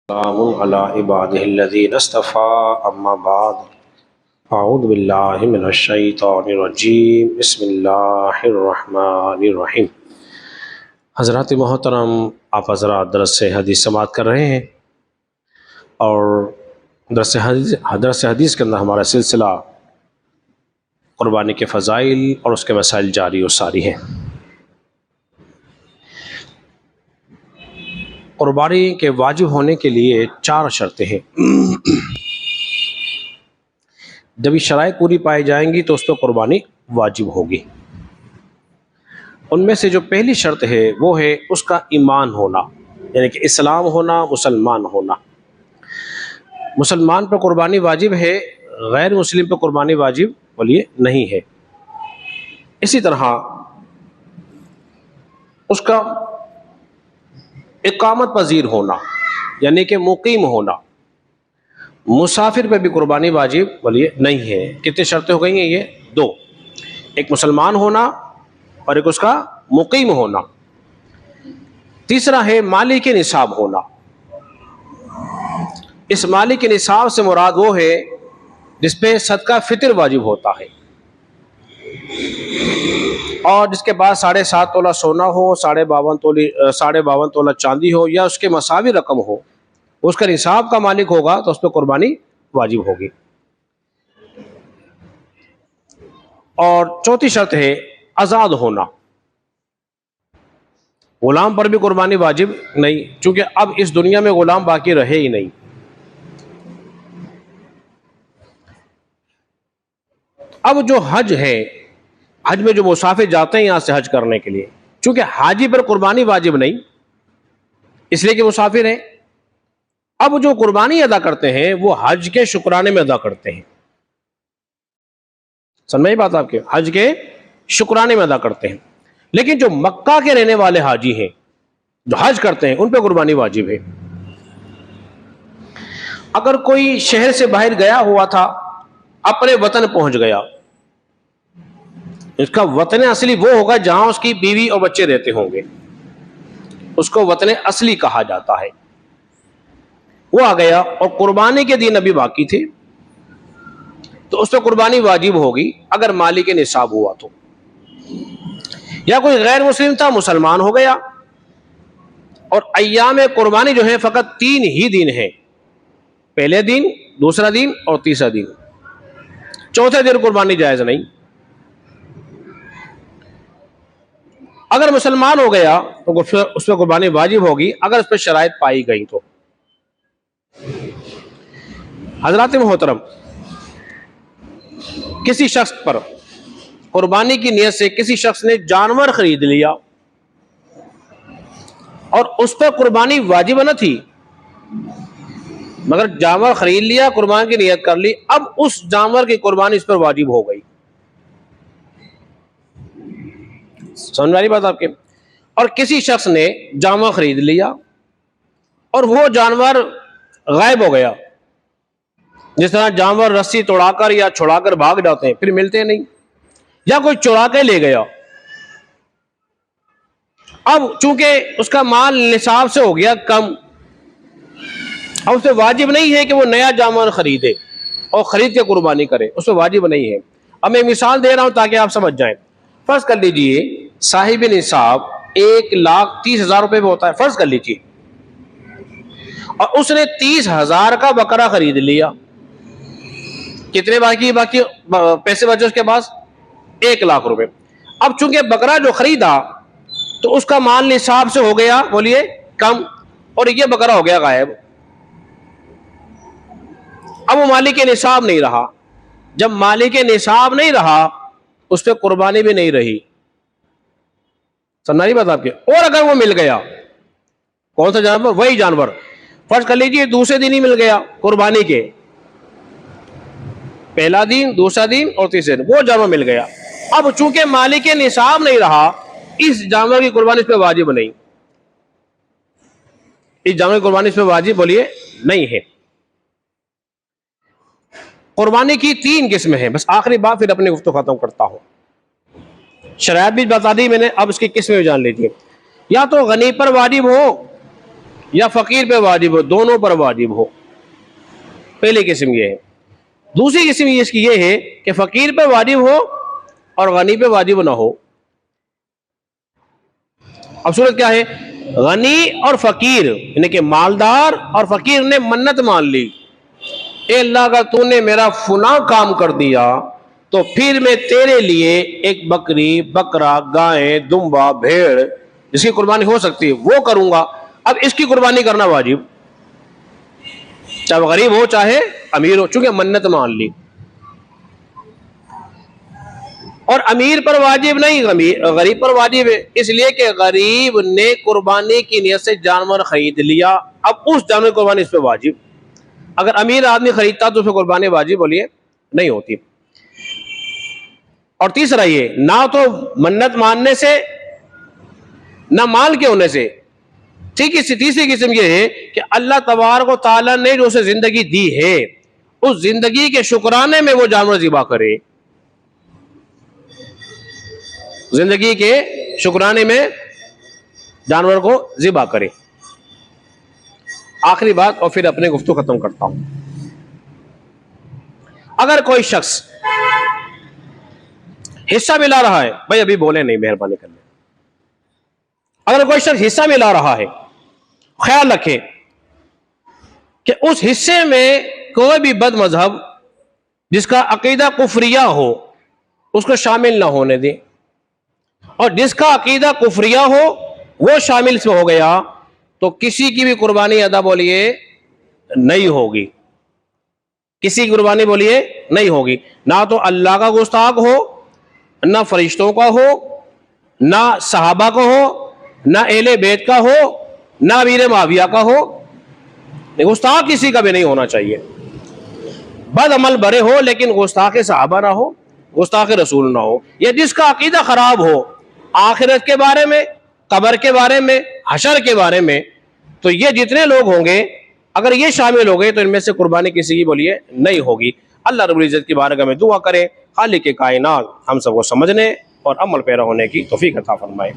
सलामुन अला इबादिहिल्लज़ीना इस्तफ़ा अम्मा बाद अऊज़ु बिल्लाहि मिनश शैतानिर रजीम बिस्मिल्लाहिर्रहमानिर्रहीम। हज़रात मोहतरम, आप हज़रात दरस हदीस समाअत कर रहे हैं और दरस हदीस के अंदर हमारा सिलसिला क़ुरबानी के फ़ज़ाइल और उसके मसाइल जारी और सारी हैं। क़ुरबानी के वाजिब होने के लिए 4 शर्तें हैं। जब ये शराइत पूरी पाई जाएंगी तो उस पर क़ुरबानी वाजिब होगी। उनमें से जो पहली शर्त है वो है उसका ईमान होना, यानी कि इस्लाम होना, मुसलमान होना। मुसलमान पर क़ुरबानी वाजिब है, गैर मुस्लिम पर क़ुरबानी वाजिब बोलिए नहीं है। इसी तरह उसका इकामत पजीर होना, यानी कि मुकीम होना। मुसाफिर पे भी क़ुरबानी वाजिब बोलिए नहीं है। कितनी शर्तें हो गई हैं ये? 2। एक मुसलमान होना और एक उसका मुकीम होना। तीसरा है माली के निसाब होना। इस माली के निसाब से मुराद वो है जिसपे सदका फितर वाजिब होता है और जिसके पास 7.5 तोला सोना हो, 52 तोला चांदी हो या उसके मसावी रकम हो, उसका निसाब का मालिक होगा तो उस पर क़ुरबानी वाजिब होगी। और चौथी शर्त है आज़ाद होना। गुलाम पर भी क़ुरबानी वाजिब नहीं, क्योंकि अब इस दुनिया में गुलाम बाकी रहे ही नहीं। अब जो हज है, हज में जो मुसाफिर जाते हैं यहाँ से हज करने के लिए, चूंकि हाजी पर क़ुरबानी वाजिब नहीं इसलिए कि मुसाफिर है, अब जो क़ुरबानी अदा करते हैं वो हज के शुक्राने में अदा करते हैं। समझ में बात आपके? हज के शुक्राने में अदा करते हैं। लेकिन जो मक्का के रहने वाले हाजी हैं जो हज करते हैं उन पर क़ुरबानी वाजिब है। अगर कोई शहर से बाहर गया हुआ था, अपने वतन पहुंच गया, इसका वतन असली वो होगा जहां उसकी बीवी और बच्चे रहते होंगे, उसको वतन असली कहा जाता है। वो आ गया और क़ुरबानी के दिन अभी बाकी थे तो उस पर क़ुरबानी वाजिब होगी अगर माली के निसाब हुआ तो। या कोई गैर मुस्लिम था, मुसलमान हो गया और अय्याम क़ुरबानी जो है फ़कत 3 ही दिन है, पहले दिन, दूसरा दिन और तीसरा दिन। चौथे दिन क़ुरबानी जायज़ नहीं। अगर मुसलमान हो गया तो उस पर क़ुरबानी वाजिब होगी अगर उस पर शराइत पाई गई तो। हज़रात मोहतरम, किसी शख्स पर क़ुरबानी की नियत से किसी शख्स ने जानवर खरीद लिया और उस पर क़ुरबानी वाजिब न थी, मगर जानवर खरीद लिया, क़ुरबान की नियत कर ली, अब उस जानवर की क़ुरबानी इस पर वाजिब हो गई। समझ वाली बात आपके? और किसी शख्स ने जानवर खरीद लिया और वो जानवर गायब हो गया, जिस तरह जानवर रस्सी तोड़ाकर या छुड़ाकर भाग जाते हैं फिर मिलते नहीं, या कोई चुरा के ले गया। अब चूंकि उसका माल निसाब से हो गया कम, अब उसे वाजिब नहीं है कि वो नया जानवर खरीदे और खरीद के क़ुरबानी करे, उस पर वाजिब नहीं है। अब मैं मिसाल दे रहा हूं ताकि आप समझ जाएं। फर्ज कर लीजिए साहिब निसाब 1,30,000 रुपए में होता है, फर्ज कर लीजिए, और उसने 30,000 का बकरा खरीद लिया। कितने बाकी पैसे बचे उसके पास? 1,00,000 रुपए। अब चूंकि बकरा जो खरीदा तो उसका माल निसाब से हो गया बोलिए कम, और ये बकरा हो गया गायब। अब वो मालिक निसाब नहीं रहा। जब मालिक निसाब नहीं रहा उस पर क़ुरबानी भी नहीं रही। समझ बात आपके? और अगर वो मिल गया, कौन सा जानवर? वही जानवर, फर्ज कर लीजिए दूसरे दिन ही मिल गया क़ुरबानी के, पहला दिन, दूसरा दिन और तीसरे दिन वो जानवर मिल गया। अब चूंकि मालिक निसाब नहीं रहा, इस जानवर की क़ुरबानी इस पर वाजिब नहीं, इस जानवर की क़ुरबानी इस पर वाजिब बोलिए नहीं है। क़ुरबानी की 3 किस्में हैं। बस आखिरी बात फिर अपनी गुफ्तगू खत्म करता हूं। शरायत भी बता दी मैंने, अब इसकी किस्में भी जान लीजिए। या तो गनी पर वाजिब हो या फ़कीर पे वाजिब हो, दोनों पर वाजिब हो। पहली किस्म ये है। दूसरी किस्म इसकी ये है कि फ़कीर पे वाजिब हो और गनी पे वाजिब ना हो। अब सूरत क्या है, गनी और फ़कीर यानी कि मालदार और फ़कीर ने मन्नत मान ली, ए अल्लाह का तूने मेरा फुना काम कर दिया तो फिर मैं तेरे लिए एक बकरी, बकरा, गाय, दुम्बा, भेड़ जिसकी कुर्बानी हो सकती है वो करूंगा। अब इसकी कुर्बानी करना वाजिब, चाहे वो गरीब हो चाहे अमीर हो, चूंकि मन्नत मान ली। और अमीर पर वाजिब नहीं, गरीब पर वाजिब है, इसलिए कि गरीब ने कुर्बानी की नियत से जानवर खरीद लिया, अब उस जानवर की कुर्बानी इस पर वाजिब। अगर अमीर आदमी खरीदता तो उस पर कुर्बानी वाजिब बोलिए नहीं होती। और तीसरा ये, ना तो मन्नत मानने से ना माल के होने से। ठीक है, तीसरी किस्म ये है कि अल्लाह तबारक व तआला ने जो उसे जिंदगी दी है उस जिंदगी के शुक्राने में वो जानवर ज़िबा करे, जिंदगी के शुक्राने में जानवर को ज़िबा करे। आखिरी बात और फिर अपने गुफ्तगू खत्म करता हूं। अगर कोई शख्स हिस्सा मिला रहा है, भाई अभी बोले नहीं, मेहरबानी कर ले, अगर कोई शख्स हिस्सा मिला रहा है, ख्याल रखे कि उस हिस्से में कोई भी बद मजहब जिसका अकीदा कुफरिया हो उसको शामिल ना होने दे, और जिसका अकीदा कुफरिया हो वो शामिल से हो गया तो किसी की भी कुर्बानी अदा बोलिए नहीं होगी, किसी की कुर्बानी बोलिए नहीं होगी। ना तो अल्लाह का गुस्ताख हो, ना फरिश्तों का हो, ना सहाबा का हो, ना अहले बैत का हो, ना अमीर माविया का हो, गुस्ताख किसी का भी नहीं होना चाहिए। बद अमल बरे हो लेकिन गुस्ताख सहाबा ना हो, गुस्ताख रसूल ना हो। या जिसका अकीदा खराब हो आखिरत के बारे में, कब्र के बारे में, हशर के बारे में, तो ये जितने लोग होंगे अगर ये शामिल हो गए तो इनमें से कुर्बानी किसी की बोलिए नहीं होगी। अल्लाह रब्बुल इज्जत की बारगाह में दुआ करें, खालिक कायनात हम सबको समझने और अमल पैरा होने की तौफीक अता फरमाए।